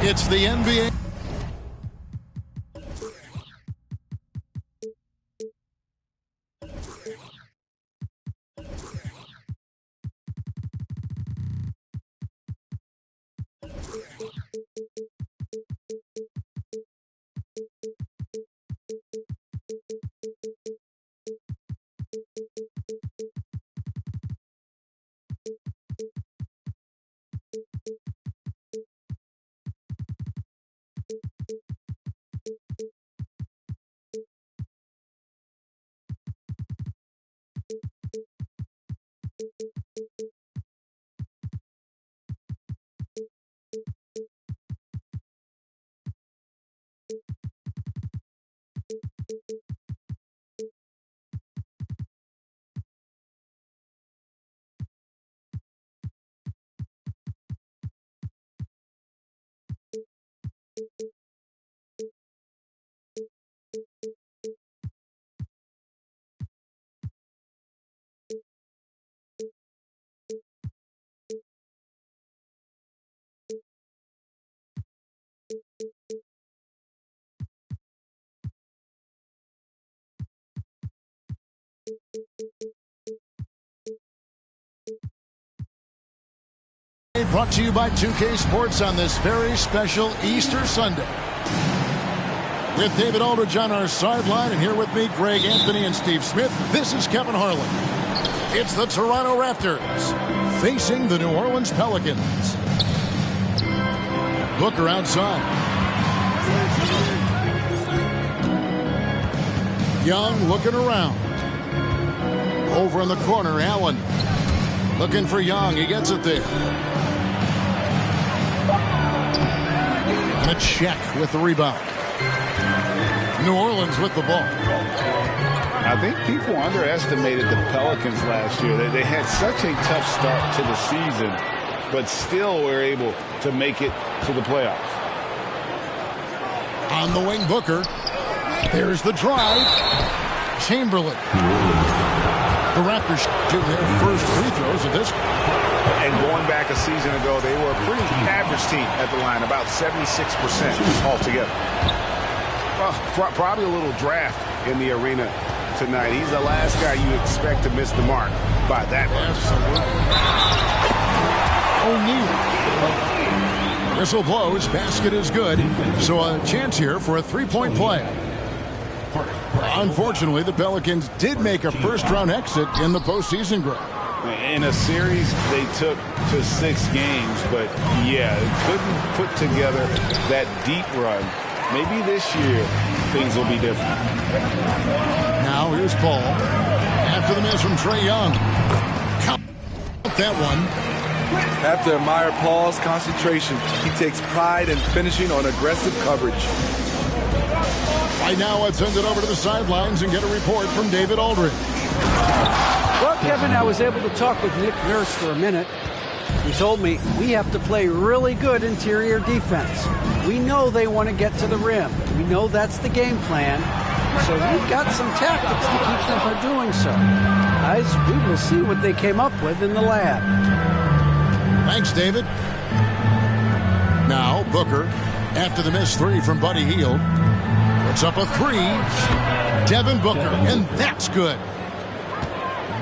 It's the NBA. Brought to you by 2K Sports on this very special Easter Sunday. With David Aldridge on our sideline, and here with me, Greg Anthony and Steve Smith, this is Kevin Harlan. It's the Toronto Raptors facing the New Orleans Pelicans. Booker outside. Young looking around. Over in the corner, Allen. Looking for Young. He gets it there. And a check with the rebound. New Orleans with the ball. I think people underestimated the Pelicans last year. They had such a tough start to the season, but still were able to make it to the playoffs. On the wing, Booker. There's the drive. Chamberlain. The Raptors shooting their first free throws of this. And going back a season ago, they were a pretty average team at the line, about 76% altogether. Well, probably a little draft in the arena tonight. He's the last guy you expect to miss the mark by that much. O'Neal. Whistle blows. Basket is good. So a chance here for a three-point play. Unfortunately, the Pelicans did make a first-round exit in the postseason, Greg. In a series they took to 6 games, but yeah, couldn't put together that deep run. Maybe this year things will be different. Now here's Paul. After the miss from Trae Young. Count that one. Have to admire Paul's concentration. He takes pride in finishing on aggressive coverage. Right now, let's send it over to the sidelines and get a report from David Aldridge. Well, Kevin, I was able to talk with Nick Nurse for a minute. He told me we have to play really good interior defense. We know they want to get to the rim. We know that's the game plan. So we've got some tactics to keep them from doing so. Guys, we will see what they came up with in the lab. Thanks, David. Now, Booker, after the missed three from Buddy Hield, puts up a three. Devin Booker, and that's good.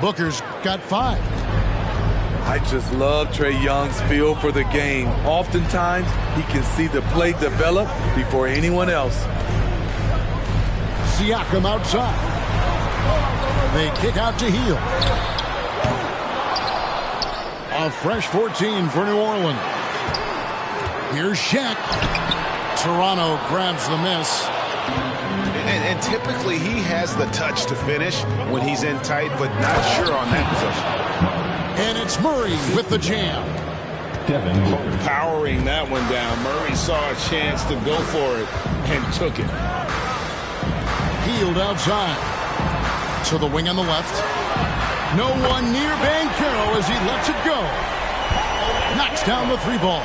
Booker's got 5. I just love Trae Young's feel for the game. Oftentimes, he can see the play develop before anyone else. Siakam outside. They kick out to Hield. A fresh 14 for New Orleans. Here's Shaq. Toronto grabs the miss. And typically he has the touch to finish when he's in tight, but not sure on that position. And it's Murray with the jam. Powering that one down. Murray saw a chance to go for it and took it. Hield outside. To the wing on the left. No one near Banchero as he lets it go. Knocks down the 3 ball.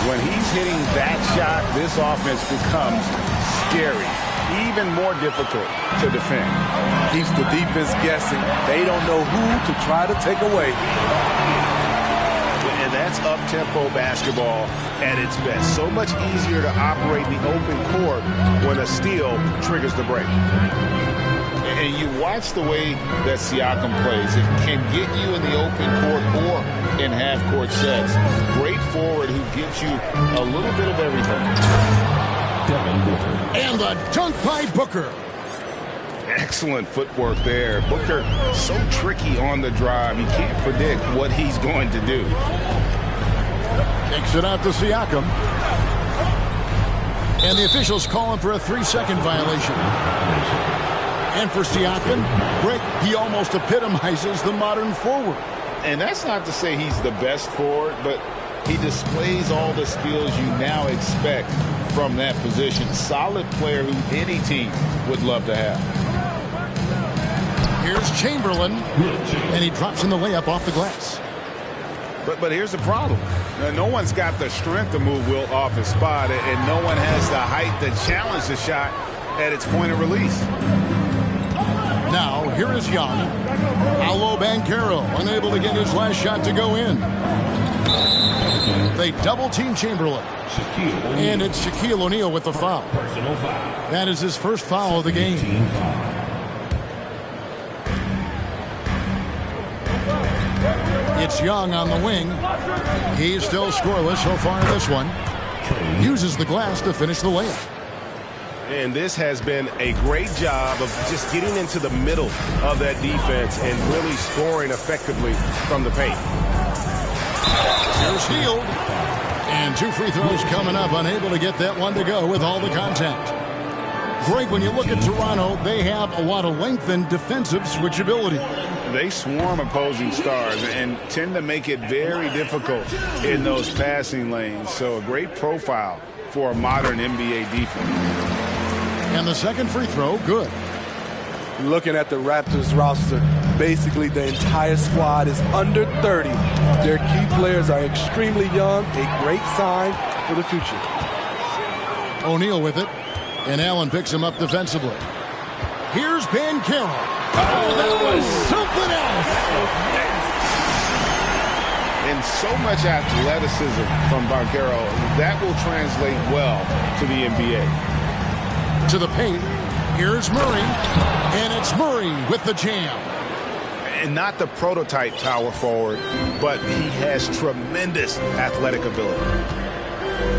When he's hitting that shot, this offense becomes scary, even more difficult to defend. Keeps the defense guessing. They don't know who to try to take away. And that's up-tempo basketball at its best. So much easier to operate the open court when a steal triggers the break. And you watch the way that Siakam plays. It can get you in the open court or in half-court sets. Great forward who gives you a little bit of everything. And the dunk by Booker. Excellent footwork there. Booker so tricky on the drive. You can't predict what he's going to do. Takes it out to Siakam. And the officials call him for a 3-second violation. And for Siakam, Greg, he almost epitomizes the modern forward. And that's not to say he's the best forward, but he displays all the skills you now expect from that position. Solid player who any team would love to have. Here's Chamberlain, and he drops in the layup off the glass. But here's the problem. No one's got the strength to move Wilt off his spot, and no one has the height to challenge the shot at its point of release. Now, here is Young. Paolo Banchero, unable to get his last shot to go in. They double-team Chamberlain. And it's Shaquille O'Neal with the foul. That is his first foul of the game. It's Young on the wing. He's still scoreless so far in this one. Uses the glass to finish the layup. And this has been a great job of just getting into the middle of that defense and really scoring effectively from the paint. Here's Hield. And 2 free throws coming up. Unable to get that one to go with all the contact. Greg, when you look at Toronto, they have a lot of length and defensive switchability. They swarm opposing stars and tend to make it very difficult in those passing lanes. So a great profile for a modern NBA defense. And the second free throw, good. Looking at the Raptors roster, basically the entire squad is under 30. Their key players are extremely young, a great sign for the future. O'Neal with it, and Allen picks him up defensively. Here's Banchero. Oh, that was something else. And so much athleticism from Banchero, that will translate well to the NBA. To the paint, here's Murray, and it's Murray with the jam. And not the prototype power forward, but he has tremendous athletic ability.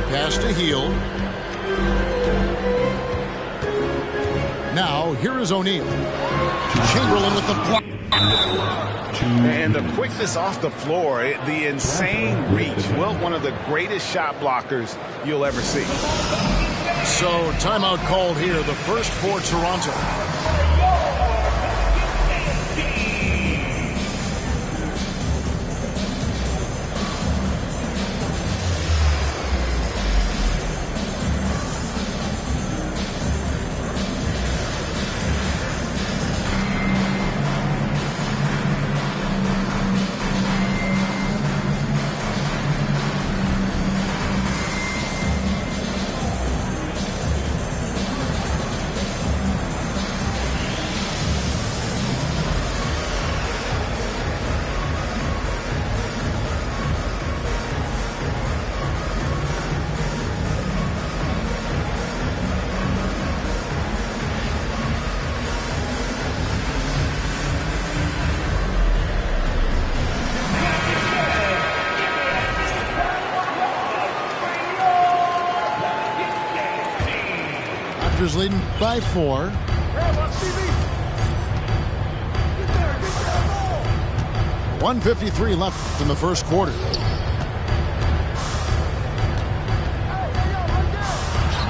Pass to Hield. Now, here is O'Neal. Chamberlain with the block. And the quickness off the floor, the insane reach. Wilt, one of the greatest shot blockers you'll ever see. So, timeout called here, the first for Toronto. Raptors leading by 4. 1:53 left in the first quarter.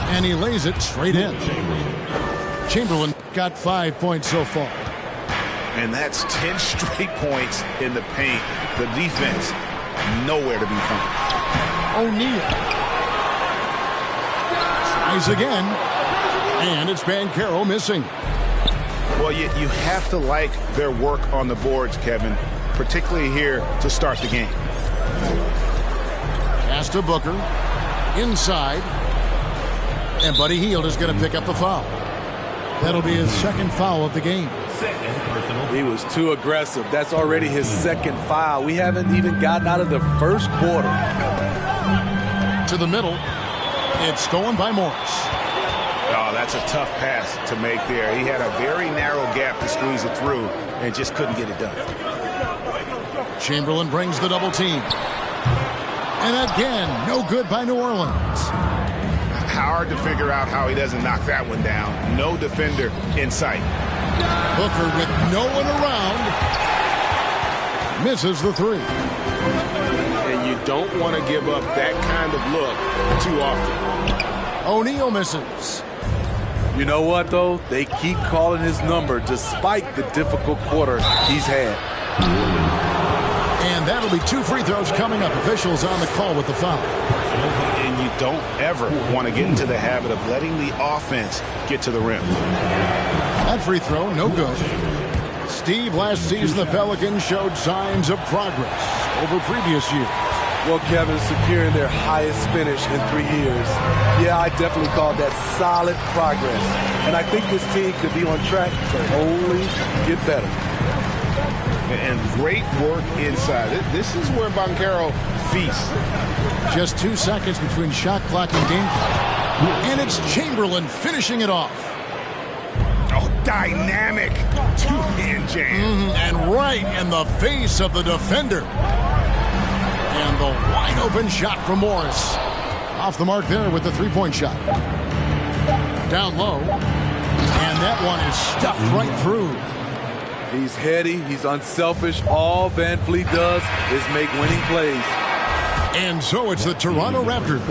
And he lays it straight in. Chamberlain got 5 points so far. And that's 10 straight points in the paint. The defense, nowhere to be found. O'Neal. Tries again. And it's Banchero missing. Well, you have to like their work on the boards, Kevin, particularly here to start the game. Pass to Booker. Inside. And Buddy Hield is going to pick up the foul. That'll be his second foul of the game. He was too aggressive. That's already his second foul. We haven't even gotten out of the first quarter. To the middle. It's stolen by Morris. Oh, that's a tough pass to make there. He had a very narrow gap to squeeze it through and just couldn't get it done. Chamberlain brings the double team. And again, no good by New Orleans. Hard to figure out how he doesn't knock that one down. No defender in sight. Booker with no one around. Misses the three. And you don't want to give up that kind of look too often. O'Neal misses. You know what, though? They keep calling his number despite the difficult quarter he's had. And that'll be 2 free throws coming up. Officials on the call with the foul. And you don't ever want to get into the habit of letting the offense get to the rim. That free throw, no good. Steve, last season the Pelicans showed signs of progress over previous years. Well, Kevin, securing their highest finish in 3 years. Yeah, I definitely call that solid progress. And I think this team could be on track to only get better. And great work inside. This is where Banchero feasts. Just 2 seconds between shot clock and game clock. And it's Chamberlain finishing it off. Oh, dynamic two-hand jam. And right in the face of the defender. And the wide open shot from Morris. Off the mark there with the three-point shot. Down low. And that one is stuffed right through. He's heady. He's unselfish. All Van Fleet does is make winning plays. And so it's the Toronto Raptors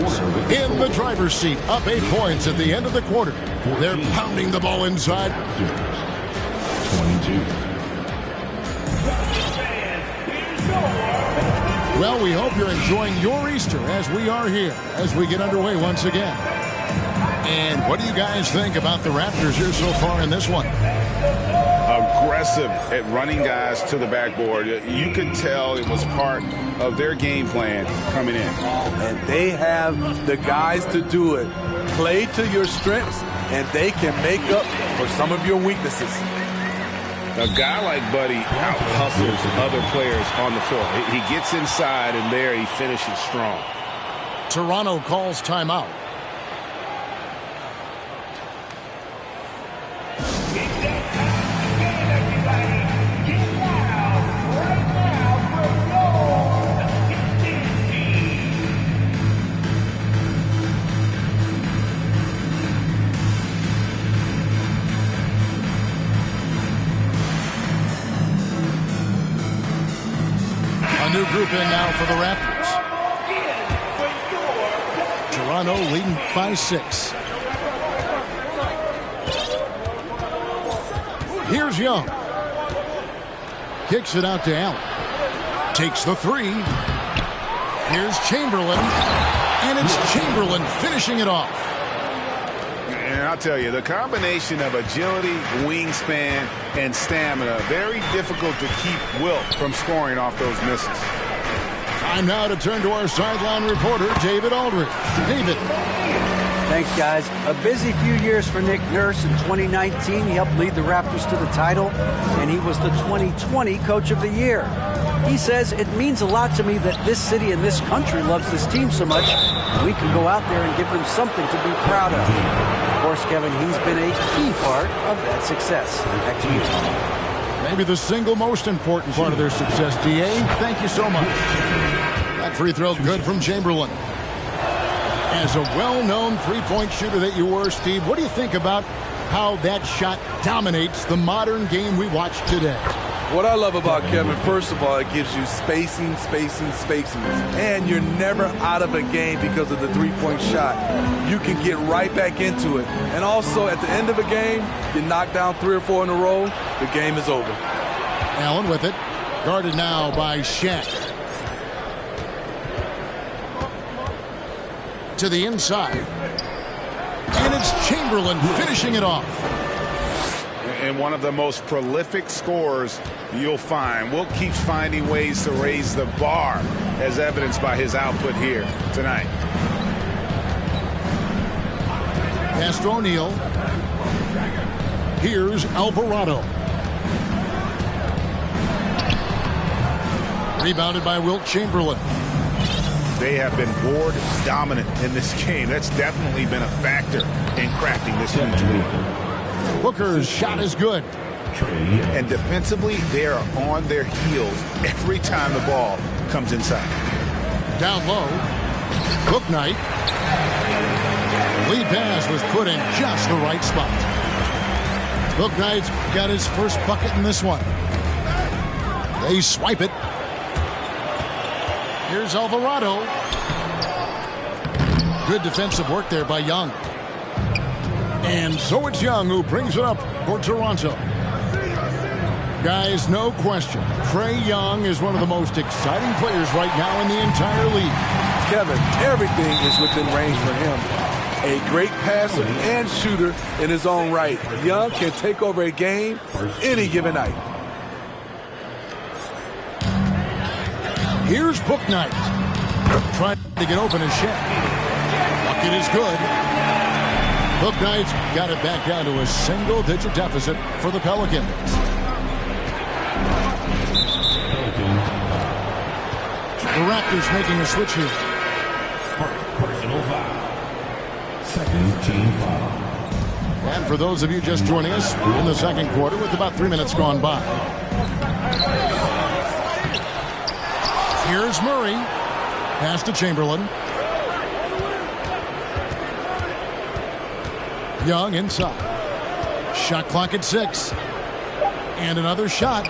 in the driver's seat, up 8 points at the end of the quarter. They're pounding the ball inside. 22. Well, we hope you're enjoying your Easter as we are here, as we get underway once again. And what do you guys think about the Raptors here so far in this one? Aggressive at running guys to the backboard. You could tell it was part of their game plan coming in. And they have the guys to do it. Play to your strengths, and they can make up for some of your weaknesses. A guy like Buddy out-hustles other players on the floor. He gets inside, and there he finishes strong. Toronto calls timeout. A new group in now for the Raptors. Toronto leading by 6. Here's Young. Kicks it out to Allen. Takes the 3. Here's Chamberlain. And it's Chamberlain finishing it off. And I'll tell you, the combination of agility, wingspan, and stamina, very difficult to keep Wilt from scoring off those misses. Time now to turn to our sideline reporter, David Aldridge. David. Thanks, guys. A busy few years for Nick Nurse. In 2019, he helped lead the Raptors to the title, and he was the 2020 Coach of the Year. He says, it means a lot to me that this city and this country loves this team so much. We can go out there and give them something to be proud of. Of course, Kevin, he's been a key part of that success. Back to you. Maybe the single most important part of their success, D.A. Thank you so much. That free throw good from Chamberlain. As a well-known three-point shooter that you were, Steve, what do you think about how that shot dominates the modern game we watch today? What I love about Kevin, first of all, it gives you spacing. And you're never out of a game because of the three-point shot. You can get right back into it. And also, at the end of a game, you knock down 3 or 4 in a row, the game is over. Allen with it. Guarded now by Shaq. To the inside. And it's Chamberlain finishing it off. and one of the most prolific scorers you'll find. Wilt keeps finding ways to raise the bar, as evidenced by his output here tonight. Pass to O'Neal. Here's Alvarado. Rebounded by Wilt Chamberlain. They have been board dominant in this game. That's definitely been a factor in crafting this huge lead. Booker's shot is good. And defensively, they are on their heels every time the ball comes inside. Down low. Bouknight. Lead pass was put in just the right spot. Bouknight's got his first bucket in this one. They swipe it. Here's Alvarado. Good defensive work there by Young. And so it's Young who brings it up for Toronto. Guys, no question, Trae Young is one of the most exciting players right now in the entire league. Kevin, everything is within range for him. A great passer and shooter in his own right. Young can take over a game any given night. Here's Bouknight. Trying to get open and Shaq. Bucket is good. Bouknight's got it back down to a single-digit deficit for the Pelicans. The Raptors making a switch here. Personal foul. Second team foul. And for those of you just joining us in the second quarter with about 3 minutes gone by. Here's Murray. Pass to Chamberlain. Young inside. Shot clock at 6. And another shot.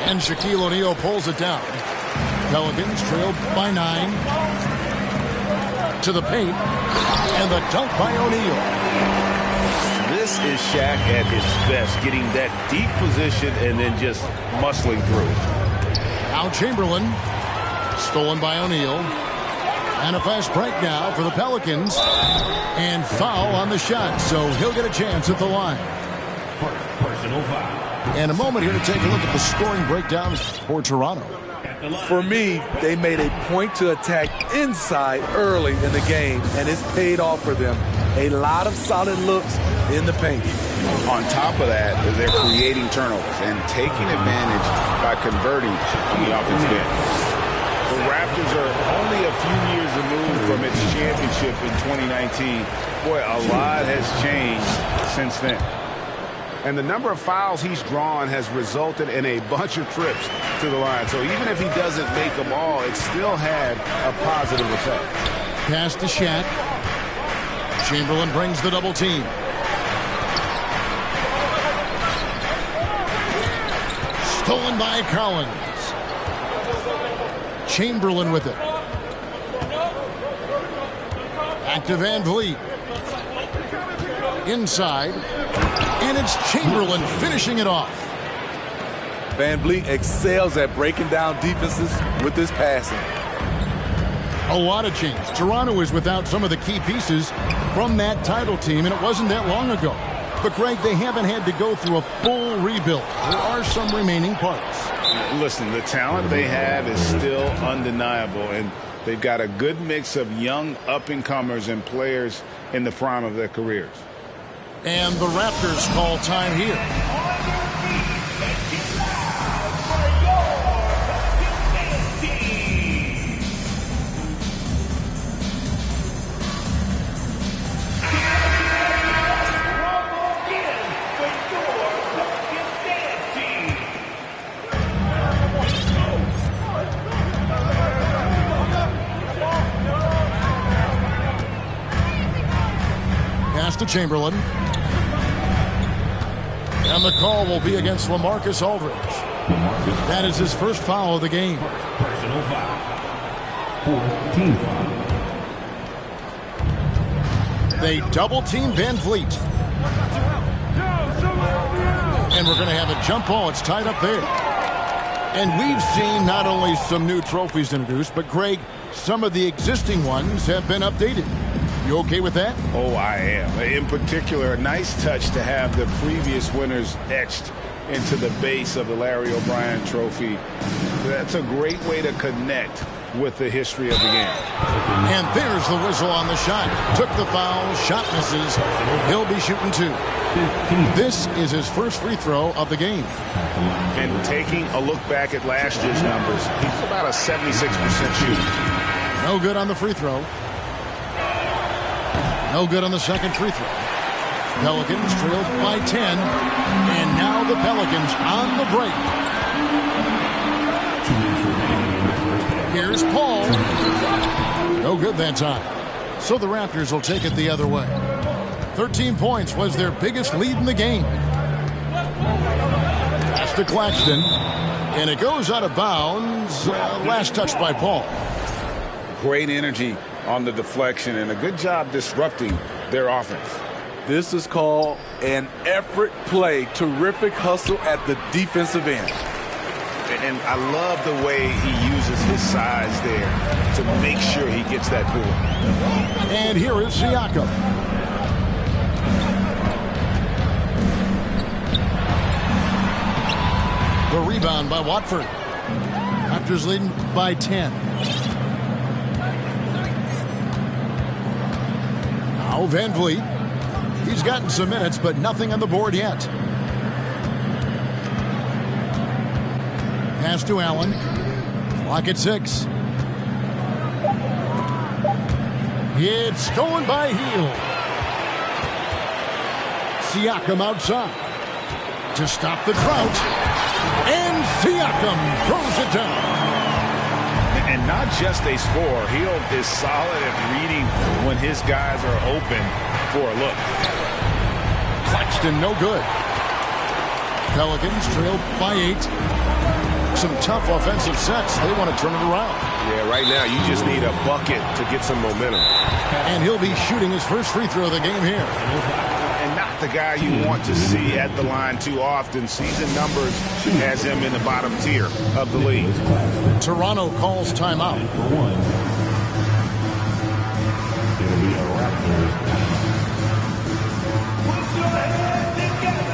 And Shaquille O'Neal pulls it down. Pelicans trailed by 9. To the paint. And the dunk by O'Neal. This is Shaq at his best, getting that deep position and then just muscling through. Now Chamberlain. Stolen by O'Neal. And a fast break now for the Pelicans. And foul on the shot, so he'll get a chance at the line. Personal foul. And a moment here to take a look at the scoring breakdown for Toronto. For me, they made a point to attack inside early in the game, and it's paid off for them. A lot of solid looks in the paint. On top of that, they're creating turnovers and taking advantage by converting on the offensive end. The Raptors are only a few years removed from its championship in 2019. Boy, a lot has changed since then. And the number of fouls he's drawn has resulted in a bunch of trips to the line. So even if he doesn't make them all, it still had a positive effect. Pass to Shaq. Chamberlain brings the double team. Stolen by Collins. Chamberlain with it. Back to Van Vliet. Inside. And it's Chamberlain finishing it off. Van Vliet excels at breaking down defenses with his passing. A lot of change. Toronto is without some of the key pieces from that title team, and it wasn't that long ago. But, Greg, they haven't had to go through a full rebuild. There are some remaining parts. Listen, the talent they have is still undeniable, and they've got a good mix of young up-and-comers and players in the prime of their careers. And the Raptors call time here. Pass to Chamberlain. And the call will be against LaMarcus Aldridge. That is his first foul of the game. Personal foul. 4th team foul. They double team Van Vliet. And we're going to have a jump ball. It's tied up there. And we've seen not only some new trophies introduced, but Greg, some of the existing ones have been updated. You okay with that? Oh, I am. In particular, a nice touch to have the previous winners etched into the base of the Larry O'Brien Trophy. That's a great way to connect with the history of the game. And there's the whistle on the shot. Took the foul, shot misses. He'll be shooting 2. This is his first free throw of the game. And taking a look back at last year's numbers, he's about a 76% shooter. No good on the free throw. No good on the second free throw. Pelicans trailed by 10. And now the Pelicans on the break. Here's Paul. No good that time. So the Raptors will take it the other way. 13 points was their biggest lead in the game. Pass to Claxton. And it goes out of bounds. Last touch by Paul. Great energy on the deflection and a good job disrupting their offense. This is called an effort play. Terrific hustle at the defensive end. And I love the way he uses his size there to make sure he gets that board. And here is Siakam. The rebound by Watford. Raptors leading by 10. Now Van Vliet. He's gotten some minutes, but nothing on the board yet. Pass to Allen. Clock at 6. It's stolen by Hield. Siakam outside to stop the drought. And Siakam throws it down. And not just a scorer. Hield is solid at reading when his guys are open for a look. Claxton, no good. Pelicans trailed by 8. Some tough offensive sets. They want to turn it around. Yeah, right now you just need a bucket to get some momentum. And he'll be shooting his first free throw of the game here. And not the guy you want to see at the line too often. Season numbers has him in the bottom tier of the league. Toronto calls timeout. It'll be a Raptors timeout. Put your hands together.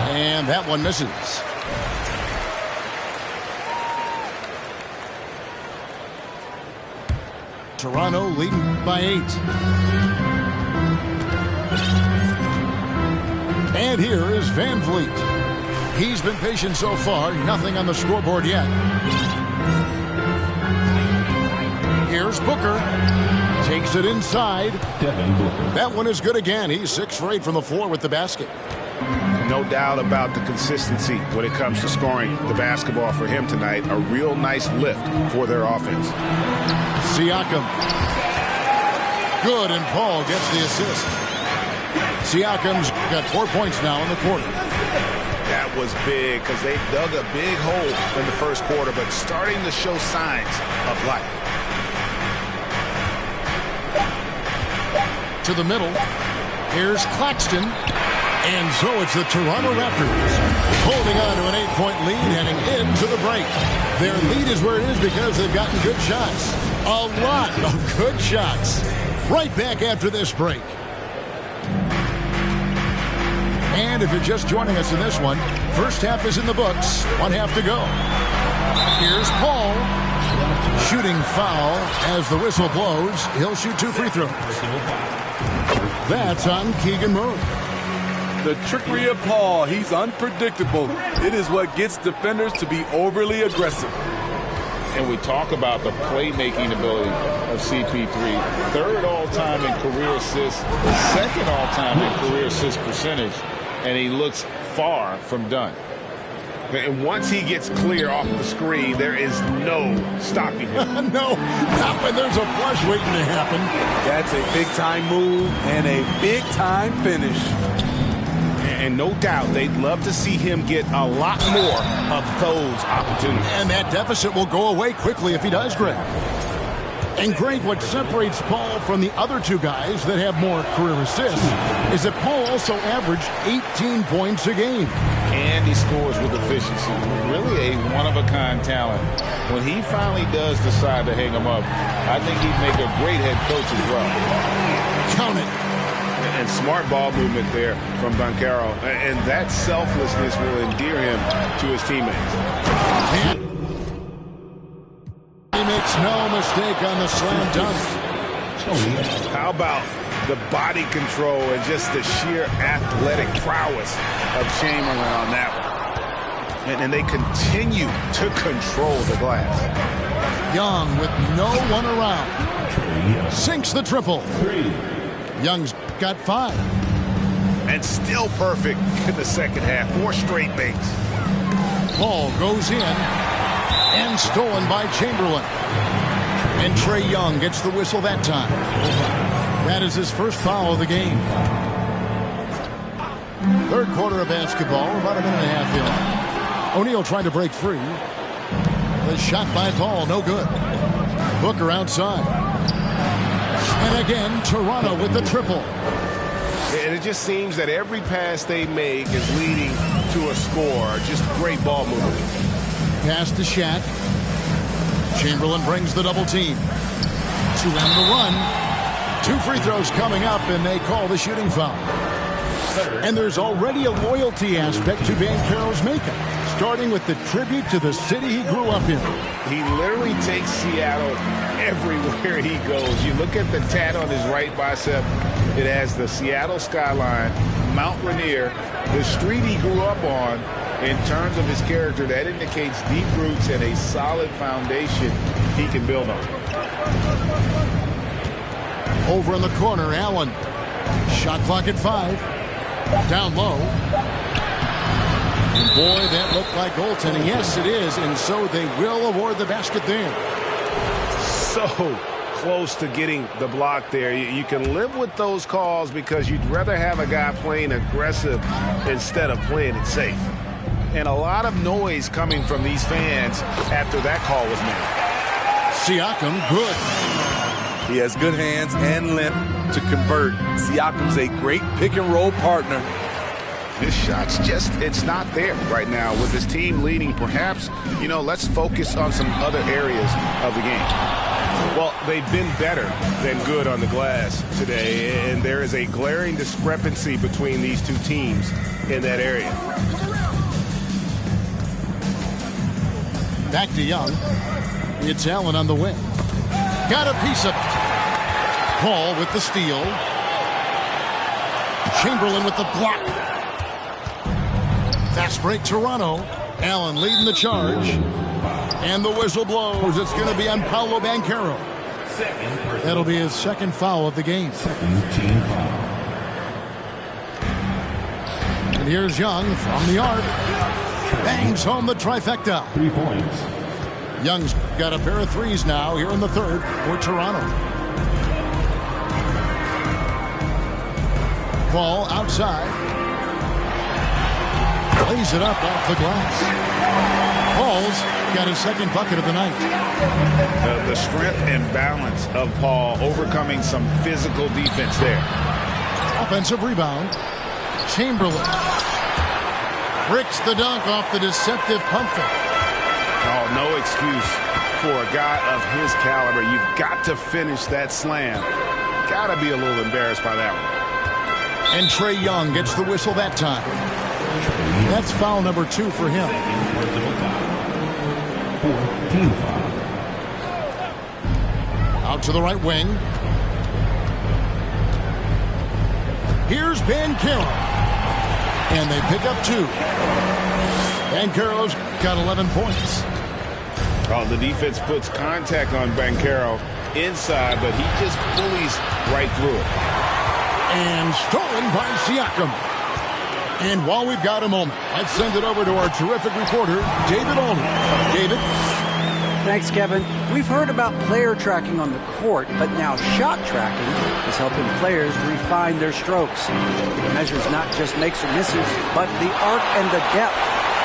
And that one misses. Toronto leading by 8. And here is Van Vliet. He's been patient so far. Nothing on the scoreboard yet. Here's Booker. Takes it inside. That one is good again. He's 6 for 8 from the floor with the basket. No doubt about the consistency when it comes to scoring the basketball for him tonight. A real nice lift for their offense. Siakam. Good, and Paul gets the assist. Siakam's got 4 points now in the quarter. That was big because they dug a big hole in the first quarter, but starting to show signs of life. To the middle. Here's Claxton. And so it's the Toronto Raptors holding on to an 8-point lead heading into the break. Their lead is where it is because they've gotten good shots. A lot of good shots. Right back after this break. And if you're just joining us in this one, first half is in the books. 1 half to go. Here's Paul. Shooting foul as the whistle blows. He'll shoot 2 free throws. That's on Keegan Murray. The trickery of Paul, he's unpredictable. It is what gets defenders to be overly aggressive. And we talk about the playmaking ability of CP3. 3rd all-time in career assists, 2nd all-time in career assist percentage, and he looks far from done. And once he gets clear off the screen, there is no stopping him. No, not when there's a flush waiting to happen. That's a big-time move and a big-time finish. And no doubt they'd love to see him get a lot more of those opportunities. And that deficit will go away quickly if he does, Greg. And Greg, what separates Paul from the other two guys that have more career assists is that Paul also averaged 18 points a game. And he scores with efficiency. Really a one-of-a-kind talent. When he finally does decide to hang him up, I think he'd make a great head coach as well. Count it. And smart ball movement there from Banchero. And that selflessness will endear him to his teammates. And he makes no mistake on the slam dunk. How about the body control and just the sheer athletic prowess of Chamberlain on that one. And they continue to control the glass. Young with no one around. Sinks the triple. Young's got 5. And still perfect in the second half. 4 straight makes. Ball goes in and stolen by Chamberlain. And Trae Young gets the whistle that time. That is his first foul of the game. Third quarter of basketball, about a minute and a half in. O'Neal trying to break free. The shot by Paul, no good. Booker outside. And again, Toronto with the triple. And it just seems that every pass they make is leading to a score. Just great ball movement. Pass to Shaq. Chamberlain brings the double team. 2 on the run. 2 free throws coming up, and they call the shooting foul. And there's already a loyalty aspect to Banchero's makeup, starting with the tribute to the city he grew up in. He literally takes Seattle everywhere he goes. You look at the tat on his right bicep. It has the Seattle skyline, Mount Rainier, the street he grew up on. In terms of his character, that indicates deep roots and a solid foundation he can build on. Over in the corner, Allen. Shot clock at 5. Down low. And boy, that looked like goaltending. Yes, it is, and so they will award the basket there. So close to getting the block there. You can live with those calls because you'd rather have a guy playing aggressive instead of playing it safe. And a lot of noise coming from these fans after that call was made. Siakam, good. He has good hands and length to convert. Siakam's a great pick-and-roll partner. This shot's just, it's not there right now with his team leading. Perhaps, let's focus on some other areas of the game. Well, they've been better than good on the glass today, and there is a glaring discrepancy between these two teams in that area. Back to Young. It's Allen on the wing. Got a piece of it. Paul with the steal. Chamberlain with the block. Fast break, Toronto. Allen leading the charge. And the whistle blows. It's going to be on Paolo Banchero. That'll be his second foul of the game. Second team foul. And here's Young from the arc. Bangs home the trifecta. 3 points. Young's got a pair of threes now here in the third for Toronto. Ball outside. Lays it up off the glass. Paul's got his second bucket of the night. The strength and balance of Paul overcoming some physical defense there. Offensive rebound. Chamberlain bricks the dunk off the deceptive pump fake. Oh, no excuse for a guy of his caliber. You've got to finish that slam. Got to be a little embarrassed by that one. And Trae Young gets the whistle that time. That's foul number 2 for him. Fourth team foul. Out to the right wing. Here's Banchero. And they pick up 2. Banchero's got 11 points. Oh, the defense puts contact on Banchero inside, but he just bullies right through it. And stolen by Siakam. And while we've got a moment, let's send it over to our terrific reporter, David Aldridge. David? Thanks, Kevin. We've heard about player tracking on the court, but now shot tracking is helping players refine their strokes. It measures not just makes or misses, but the arc and the depth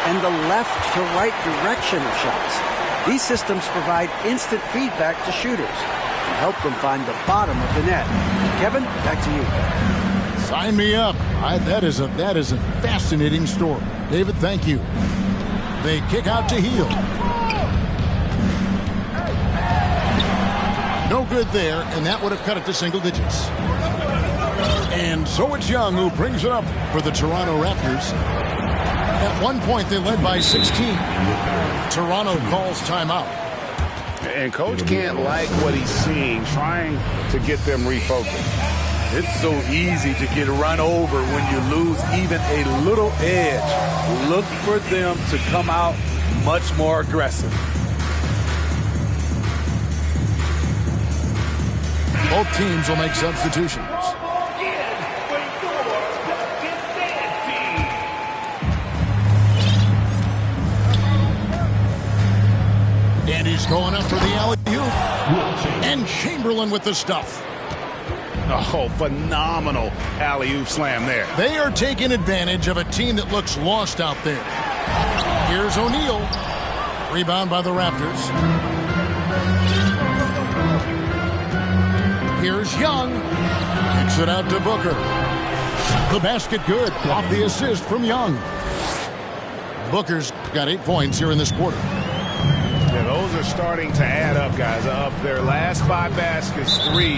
and the left to right direction of shots. These systems provide instant feedback to shooters and help them find the bottom of the net. Kevin, back to you. Sign me up. That is a fascinating story. David, thank you. They kick out to Heel. No good there, and that would have cut it to single digits. And so it's Young who brings it up for the Toronto Raptors. At one point, they led by 16. Toronto calls timeout. And Coach can't like what he's seeing, trying to get them refocused. It's so easy to get run over when you lose even a little edge. Look for them to come out much more aggressive. Both teams will make substitutions. And he's going up for the alley-oop. And Chamberlain with the stuff. Oh, phenomenal alley-oop slam there. They are taking advantage of a team that looks lost out there. Here's O'Neal. Rebound by the Raptors. Here's Young. Kicks it out to Booker. The basket good. Off the assist from Young. Booker's got 8 points here in this quarter. Yeah, those are starting to add up, guys. Up their last 5 baskets, 3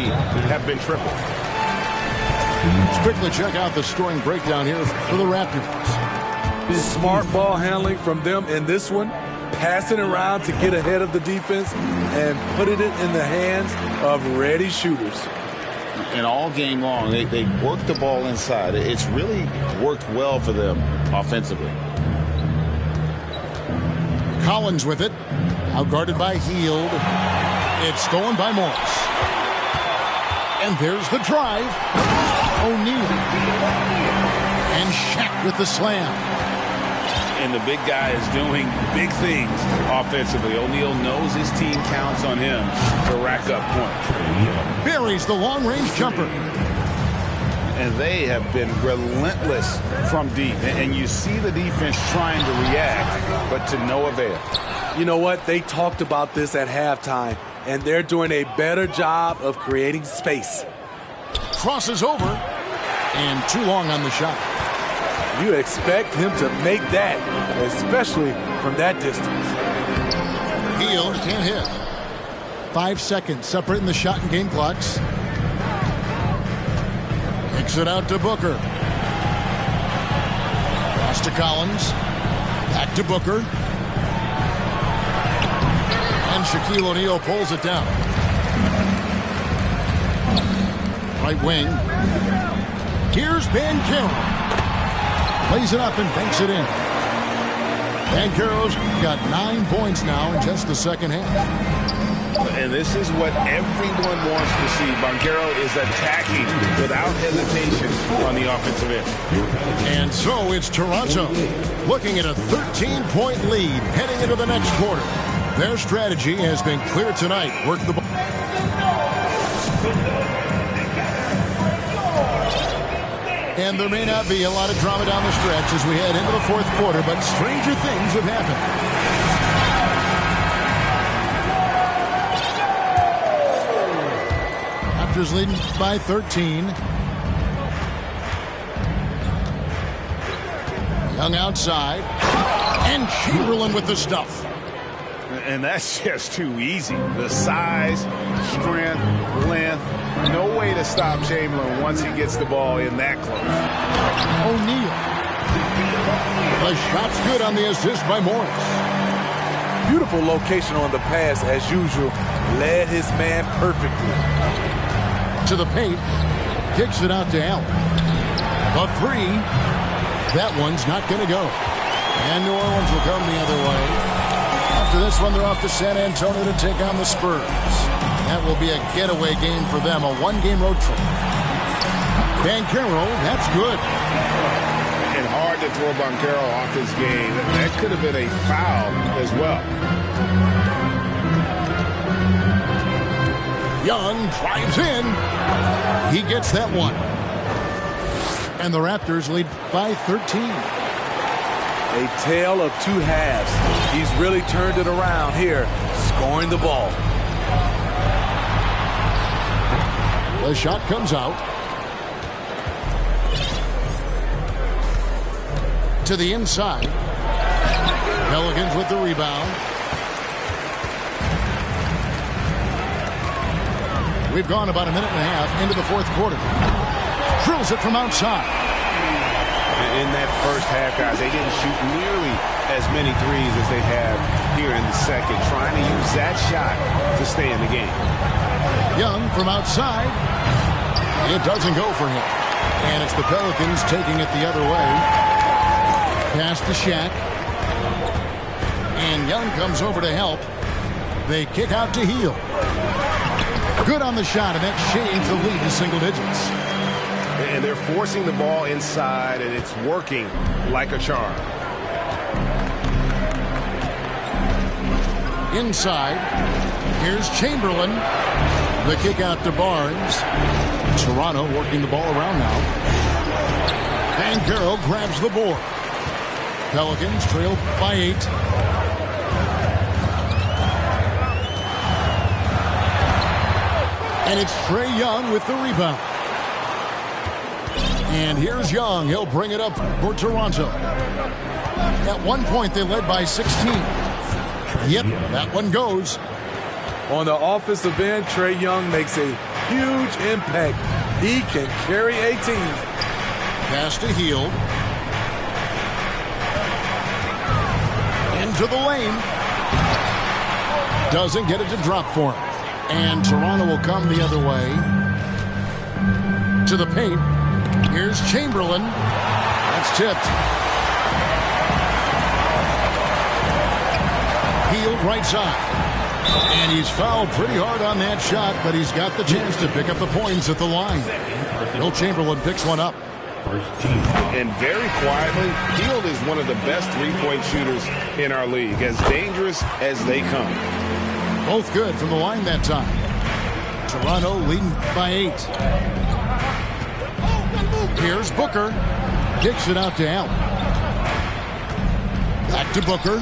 have been triple. Let's quickly check out the scoring breakdown here for the Raptors. Smart ball handling from them in this one. Passing around to get ahead of the defense and putting it in the hands of ready shooters. And all game long, they work the ball inside. It's really worked well for them offensively. Collins with it. Out guarded by Hield. It's stolen by Morris. And there's the drive. O'Neal. And Shaq with the slam. And the big guy is doing big things offensively. O'Neal knows his team counts on him to rack up points. Buries the long-range jumper. And they have been relentless from deep. And you see the defense trying to react, but to no avail. You know what? They talked about this at halftime, and they're doing a better job of creating space. Crosses over, and too long on the shot. You expect him to make that, especially from that distance. Hield can't hit. 5 seconds separating the shot and game clocks. Kicks it out to Booker. Pass to Collins. Back to Booker. And Shaquille O'Neal pulls it down. Right wing. Here's Banchero. Plays it up and banks it in. Banchero's got 9 points now in just the second half. And this is what everyone wants to see. Banchero is attacking without hesitation on the offensive end. And so it's Toronto looking at a 13-point lead heading into the next quarter. Their strategy has been clear tonight. Work the ball. And there may not be a lot of drama down the stretch as we head into the fourth quarter, but stranger things have happened. Raptors leading by 13. Young outside. And Chamberlain with the stuff. And that's just too easy. The size, strength, length. No way to stop Chamberlain once he gets the ball in that close. O'Neal. The shot's good on the assist by Morris. Beautiful location on the pass as usual. Led his man perfectly. To the paint. Kicks it out to Allen. The three. That one's not going to go. And New Orleans will come the other way. After this one, they're off to San Antonio to take on the Spurs. That will be a getaway game for them, a one-game road trip. Banchero, that's good. And hard to throw Banchero off his game. That could have been a foul as well. Young drives in. He gets that one. And the Raptors lead by 13. A tale of two halves. He's really turned it around here, scoring the ball. The shot comes out. To the inside. Pelicans with the rebound. We've gone about a minute and a half into the fourth quarter. Drills it from outside. In that first half, guys, they didn't shoot nearly as many threes as they have here in the second, trying to use that shot to stay in the game. Young from outside. It doesn't go for him. And it's the Pelicans taking it the other way. Pass to Shaq. And Young comes over to help. They kick out to Hield. Good on the shot, and that shaves the lead to single digits. And they're forcing the ball inside, and it's working like a charm. Inside, here's Chamberlain. The kick out to Barnes. Toronto working the ball around now. Banchero grabs the board. Pelicans trail by 8. And it's Trae Young with the rebound. And here's Young. He'll bring it up for Toronto. At one point, they led by 16. Yep, that one goes. On the offensive end, Trae Young makes a huge impact. He can carry a team. Pass to Hield. Into the lane. Doesn't get it to drop for him. And Toronto will come the other way. To the paint. Here's Chamberlain. That's tipped. Hield right side. And he's fouled pretty hard on that shot, but he's got the chance to pick up the points at the line. Will Chamberlain picks one up. And very quietly, Hield is one of the best three-point shooters in our league. As dangerous as they come. Both good from the line that time. Toronto leading by 8. Here's Booker. Kicks it out to Allen. Back to Booker.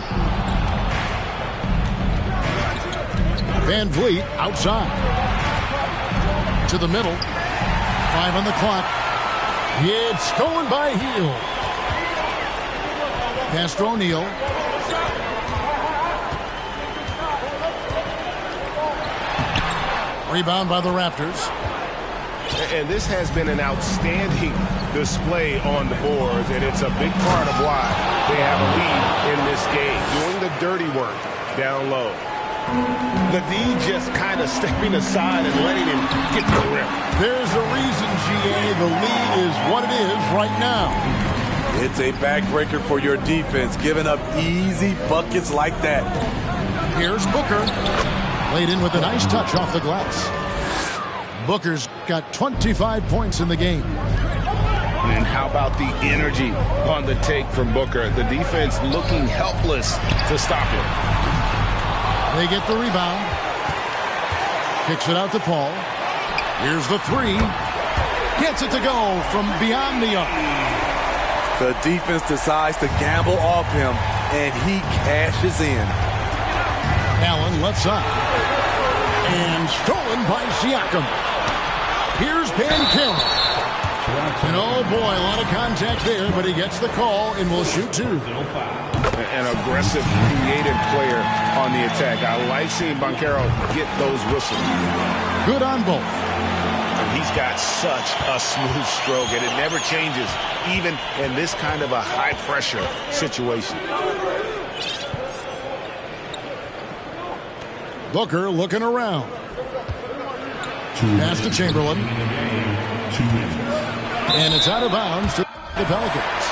Van Vliet outside. To the middle. 5 on the clock. It's stolen by Hield. Pass to O'Neal. Rebound by the Raptors. And this has been an outstanding display on the boards, and it's a big part of why they have a lead in this game. Doing the dirty work down low. The D just kind of stepping aside and letting him get to the rim. There's a reason, GA. The lead is what it is right now. It's a backbreaker for your defense, giving up easy buckets like that. Here's Booker. Laid in with a nice touch off the glass. Booker's got 25 points in the game. And how about the energy on the take from Booker? The defense looking helpless to stop him. They get the rebound. Kicks it out to Paul. Here's the 3. Gets it to go from beyond the arc. The defense decides to gamble off him, and he cashes in. Allen left side. And stolen by Siakam. Here's Banchero. And oh boy, a lot of contact there, but he gets the call and will shoot 2. An aggressive, creative player on the attack. I like seeing Banchero get those whistles. Good on both. And he's got such a smooth stroke, and it never changes, even in this kind of a high-pressure situation. Booker looking around. Pass to Chamberlain. And it's out of bounds to the Pelicans.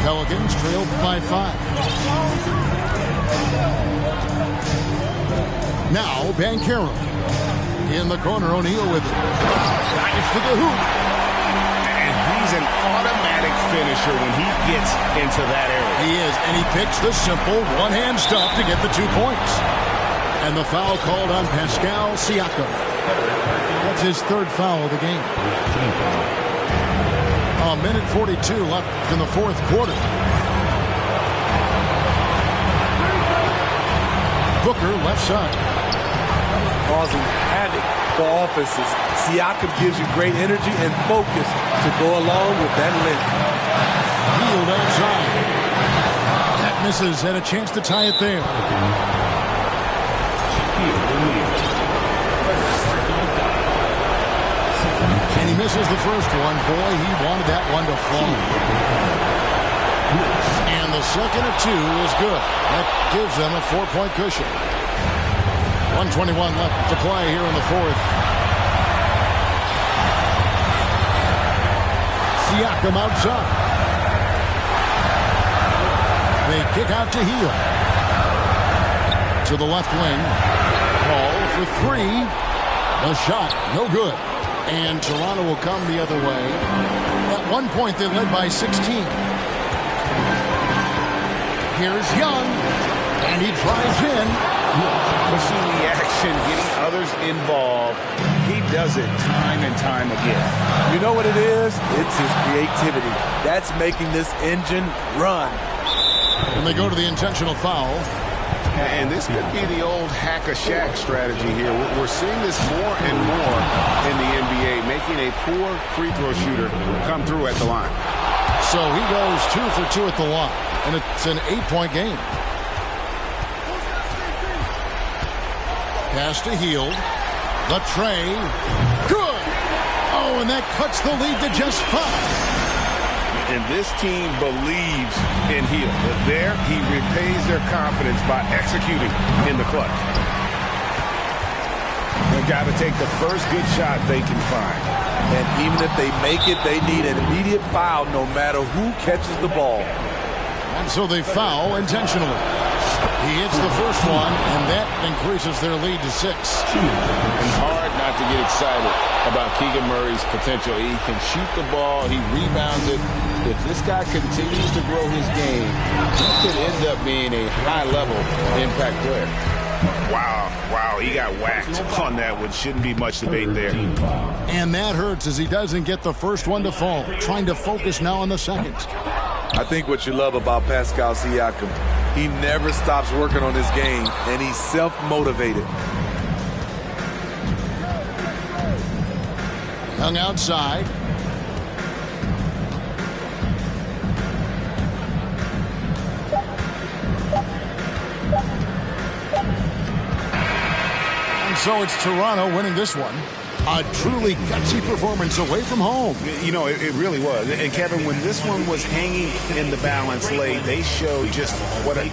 Pelicans trail by 5. Now Banchero. In the corner, O'Neal with it. Drives to the hoop. And he's an automatic finisher when he gets into that area. He is, and he picks the simple one-hand stuff to get the 2 points. And the foul called on Pascal Siakam. That's his 3rd foul of the game. A minute 42 left in the 4th quarter. Booker left side. Causing havoc for offenses. Siakam gives you great energy and focus to go along with that length. Hield outside. That misses, and a chance to tie it there. And he misses the first one. Boy, he wanted that one to fall. And the second of 2 is good. That gives them a 4-point cushion. 1:21 left to play here in the 4th. Siakam outside. They kick out to Hield. To the left wing. Ball for 3. A shot, no good. And Toronto will come the other way. At one point, they led by 16. Here's Young. And he drives in. Pushing the action, getting others involved. He does it time and time again. You know what it is? It's his creativity. That's making this engine run. And they go to the intentional foul. And this could be the old hack-a-shack strategy here. We're seeing this more and more in the NBA, making a poor free throw shooter come through at the line. So he goes 2 for 2 at the line, and it's an 8-point game. Pass to Hield. The tray. Good. Oh, and that cuts the lead to just 5. And this team believes in Hield. There, he repays their confidence by executing in the clutch. They've got to take the first good shot they can find. And even if they make it, they need an immediate foul no matter who catches the ball. And so they foul intentionally. He hits the first one, and that increases their lead to 6. It's hard not to get excited about Keegan Murray's potential. He can shoot the ball. He rebounds it. If this guy continues to grow his game, he could end up being a high-level impact player. Wow, he got whacked on that one. Shouldn't be much debate there. And that hurts as he doesn't get the first one to fall. Trying to focus now on the second. I think what you love about Pascal Siakam, he never stops working on his game, and he's self-motivated. Young outside. And so it's Toronto winning this one. A truly gutsy performance away from home. You know, it really was. And, Kevin, when this one was hanging in the balance late, they showed just what a